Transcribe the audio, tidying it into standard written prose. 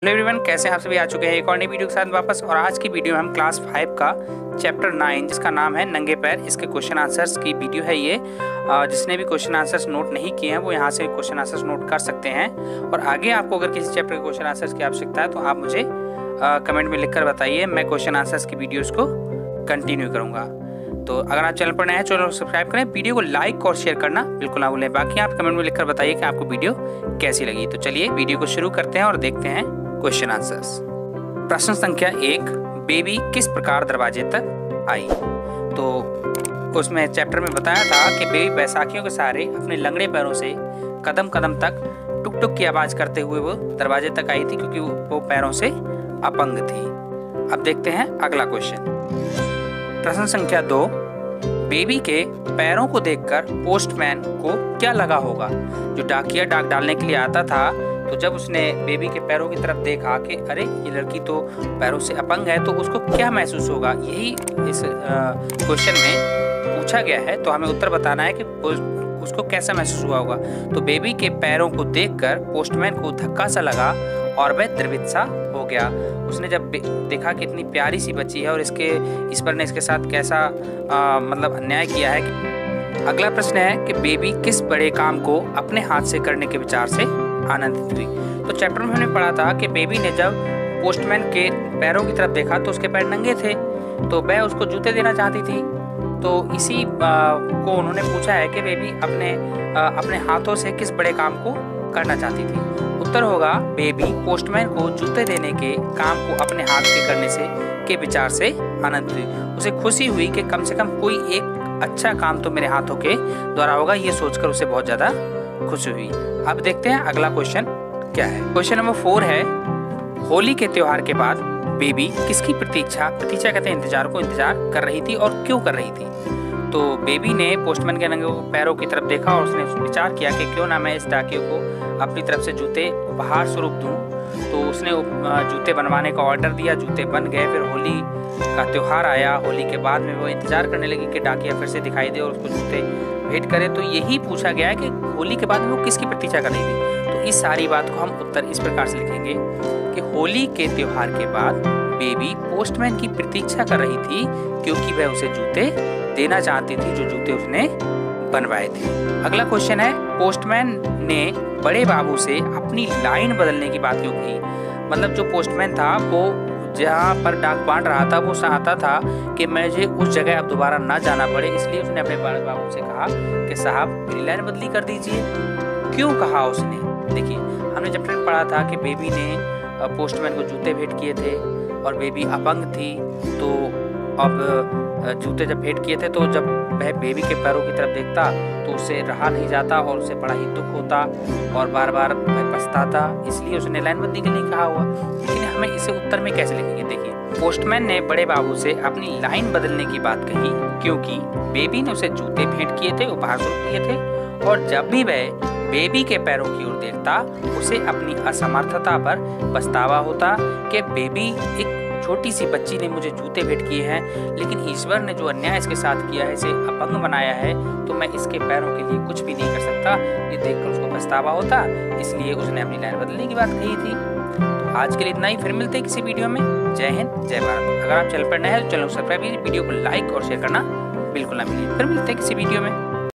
Hello everyone, कैसे हैं आप सभी। आ चुके हैं एक और नई वीडियो के साथ वापस। और आज की वीडियो में हम क्लास 5 का चैप्टर 9 जिसका नाम है नंगे पैर, इसके क्वेश्चन आंसर्स की वीडियो है ये। जिसने भी क्वेश्चन आंसर्स नोट नहीं किए हैं वो यहाँ से क्वेश्चन आंसर्स नोट कर सकते हैं। और आगे आपको अगर किसी चैप्टर के क्वेश्चन आंसर्स की आवश्यकता है तो आप मुझे कमेंट में लिख कर बताइए, मैं क्वेश्चन आंसर्स की वीडियोज़ को कंटिन्यू करूँगा। तो अगर आप चैनल पर नए हैं चैनल को सब्सक्राइब करें, वीडियो को लाइक और शेयर करना बिल्कुल ना भूलें। बाकी आप कमेंट में लिखकर बताइए कि आपको वीडियो कैसी लगी। तो चलिए वीडियो को शुरू करते हैं और देखते हैं क्वेश्चन आंसर्स। प्रश्न संख्या 1, बेबी किस प्रकार दरवाजे तक आई। तो उसमें चैप्टर में बताया था कि बेबी बैसाखियों के सहारे अपने लंगड़े पैरों से कदम कदम तक टुक टुक की आवाज़ करते हुए वो दरवाजे तक आई थी, क्योंकि वो पैरों से अपंग थी। अब देखते हैं अगला क्वेश्चन। प्रश्न संख्या 2, बेबी के पैरों को देखकर पोस्टमैन को क्या लगा होगा। जो डाकिया डाक डालने के लिए आता था, तो जब उसने बेबी के पैरों की तरफ देखा कि अरे ये लड़की तो पैरों से अपंग है, तो उसको क्या महसूस होगा, यही इस क्वेश्चन में पूछा गया है। तो हमें उत्तर बताना है कि उसको कैसा महसूस हुआ होगा। तो बेबी के पैरों को देखकर पोस्टमैन को धक्का सा लगा और वह द्रवित सा हो गया। उसने जब देखा कि इतनी प्यारी सी बच्ची है और इस पर ने इसके साथ कैसा मतलब अन्याय किया है। अगला प्रश्न है कि बेबी किस बड़े काम को अपने हाथ से करने के विचार से आनंदित हुई। तो चैप्टर में हमने पढ़ा था कि बेबी ने जब पोस्टमैन के पैरों की तरफ देखा तो उसके पैर नंगे थे, तो वह उसको जूते देना चाहती थी। तो इसी को उन्होंने पूछा है कि बेबी अपने हाथों से किस बड़े काम को करना चाहती थी। उत्तर होगा बेबी पोस्टमैन को जूते देने के काम को अपने हाथ के करने से के विचार से आनंदित हुई। उसे खुशी हुई कि कम से कम कोई एक अच्छा काम तो मेरे हाथों के द्वारा होगा, ये सोचकर उसे बहुत ज़्यादा खुशी हुई। अब देखते हैं अगला क्वेश्चन क्या है। क्वेश्चन नंबर 4 है, होली के त्योहार के बाद बेबी किसकी प्रतीक्षा कहते हैं इंतजार को इंतजार कर रही थी और क्यों कर रही थी। तो बेबी ने पोस्टमैन के नंगे पैरों की तरफ देखा और उसने विचार किया कि क्यों ना मैं इस डाकियों को अपनी तरफ से जूते उपहार स्वरूप दूं। तो उसने जूते बनवाने का ऑर्डर दिया, जूते बन गए। फिर होली का त्यौहार आया। होली के बाद में वो इंतजार करने लगी कि डाकिया फिर से दिखाई दे और उसको जूते भेंट करे। तो यही पूछा गया है कि होली के बाद में वो किसकी प्रतीक्षा कर रही थी। तो इस सारी बात को हम उत्तर इस प्रकार से लिखेंगे कि होली के त्योहार के बाद बेबी पोस्टमैन की प्रतीक्षा कर रही थी, क्योंकि वह उसे जूते देना चाहती थी जो जूते उसने बनवाए थे। अगला क्वेश्चन है, पोस्टमैन ने बड़े बाबू से अपनी लाइन बदलने की बात क्यों कही। मतलब जो पोस्टमैन था वो जहाँ पर डाक बांट रहा था वो चाहता था कि मुझे उस जगह अब दोबारा ना जाना पड़े, इसलिए उसने अपने बड़े बाबू से कहा कि साहब मेरी लाइन बदली कर दीजिए। क्यों कहा उसने, देखिए हमने जब पढ़ा था कि बेबी ने पोस्टमैन को जूते भेंट किए थे और बेबी अपंग थी। तो अब जूते जब भेंट किए थे तो जब वह बेबी के पैरों की तरफ देखता तो उससे रहा नहीं जाता और उसे बड़ा ही दुख होता और बार बार वह पछताता, इसलिए उसने लाइन बदलने के लिए कहा हुआ। लेकिन हमें इसे उत्तर में कैसे लिखेंगे। देखिए पोस्टमैन ने बड़े बाबू से अपनी लाइन बदलने की बात कही क्योंकि बेबी ने उसे जूते भेंट किए थे, उपहार स्वरूप दिए थे। और जब भी वह बेबी के पैरों की ओर देखता उसे अपनी असमर्थता पर पछतावा होता कि बेबी एक छोटी सी बच्ची ने मुझे जूते भेंट किए हैं, लेकिन ईश्वर ने जो अन्याय इसके साथ किया है, इसे अपंग बनाया है, तो मैं इसके पैरों के लिए कुछ भी नहीं कर सकता। ये देखकर उसको पछतावा होता, इसलिए उसने अपनी लाइन बदलने की बात कही थी। तो आज के लिए इतना ही, फिर मिलते हैं किसी वीडियो में। जय हिंद, जय भारत। अगर आप चैनल पर नए हैं तो चैनल को सब्सक्राइब कीजिए, वीडियो को लाइक और शेयर करना बिल्कुल ना भूलिए। फिर मिलते हैं किसी वीडियो में।